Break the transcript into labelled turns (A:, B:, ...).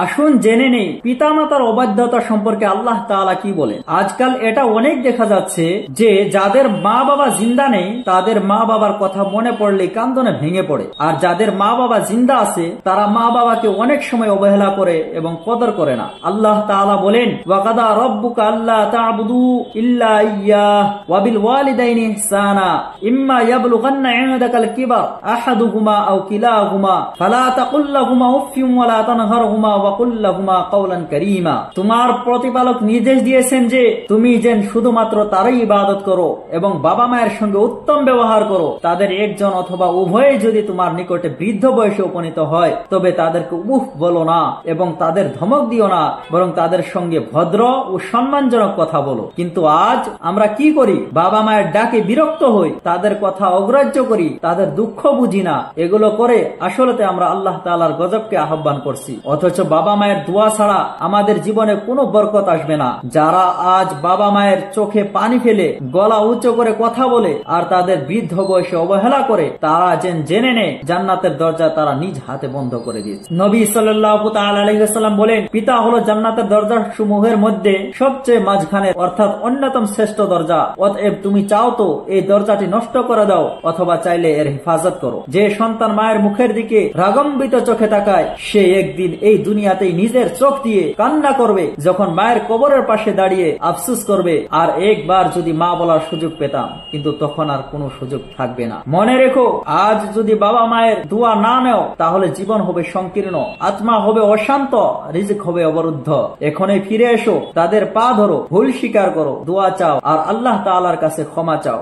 A: আসুন জেনে নেই পিতামাতার অবাধ্যতা সম্পর্কে আল্লাহ তাআলা কি বলেন। আজকাল এটা অনেক দেখা যাচ্ছে যে যাদের মা বাবা জিন্দা নেই তাদের মা বাবার কথা মনে পড়লে কান্দনে ভেঙে পড়ে, আর যাদের মা বাবা জিন্দা আছে তারা মা বাবাকে অনেক সময় অবহেলা করে এবং কদর করে না। আল্লাহ তাআলা বলেন, ওয়াকাদা রব্বুকা আল্লা তা'বুদু ইল্লা ইয়্যাহ ওয়া বিল ওয়ালিদাইনি ইহসানা ইম্মা ইয়াবলুগান্না ইনদাকাল কিবার আহাদুহুমা আও কিলাহুমা ফালা তাকুল লাহুমা উফফিন ওয়া লা তানহারহুমা ওয়া কুল লাহুমা কাওলান কারীমা। তোমার প্রতিপালক নির্দেশ দিয়েছেন যে তুমি যেন শুধুমাত্র তারই ইবাদত করো এবং বাবা মায়ের সঙ্গে উত্তম ব্যবহার করো। তাদের একজন অথবা উভয়ে যদি তোমার নিকটে বৃদ্ধ বয়সে উপনীত হয় তবে তাদেরকে উফ বলো না এবং তাদের ধমক দিও না, বরং তাদের সঙ্গে ভদ্র ও সম্মানজনক কথা বলো। কিন্তু আজ আমরা কি করি? বাবা মায়ের ডাকে বিরক্ত হই, তাদের কথা অগ্রাহ্য করি, তাদের দুঃখ বুঝি না। এগুলো করে আসলে আমরা আল্লাহ তাআলার গজবকে আহ্বান করছি। অথচ বাবা মায়ের দোয়া ছাড়া আমাদের জীবনে কোনো বরকত আসবে না। যারা আজ বাবা মায়ের চোখে পানি ফেলে গলা উচ্চ করে কথা বলে আর তাদের বৃদ্ধ বয়সে অবহেলা করে, তারা যেন জেনে নেয় জান্নাতের দরজা তারা নিজ হাতে বন্ধ করে দিয়েছে। নবী সাল্লাল্লাহু তাআলা আলাইহি ওয়াসাল্লাম বলেন, পিতা হলো জান্নাতের দরজা সমূহের মধ্যে সবচেয়ে মাঝখানে, অর্থাৎ অন্যতম শ্রেষ্ঠ দরজা। অতএব তুমি চাও তো এই দরজাটি নষ্ট করে দাও, অথবা চাইলে এর হেফাজত করো। যে সন্তান মায়ের মুখের দিকে রাগম্বিত চোখে তাকায় সে একদিন এই দুনিয়াতেই নিজের চোখ দিয়ে কান্না করবে, যখন মায়ের কবরের পাশে দাঁড়িয়ে আফসোস করবে আর একবার যদি মা বলার সুযোগ পেতাম, কিন্তু তখন আর কোনো সুযোগ থাকবে না। মনে রেখো, আজ যদি বাবা মায়ের দোয়া না নেও তাহলে জীবন হবে সংকীর্ণ, আত্মা হবে অশান্ত, রিজিক হবে অবরুদ্ধ। এখনই ফিরে এসো, তাদের পা ধরো, ভুল স্বীকার করো, দোয়া চাও আর আল্লাহ তাআলার কাছে ক্ষমা চাও।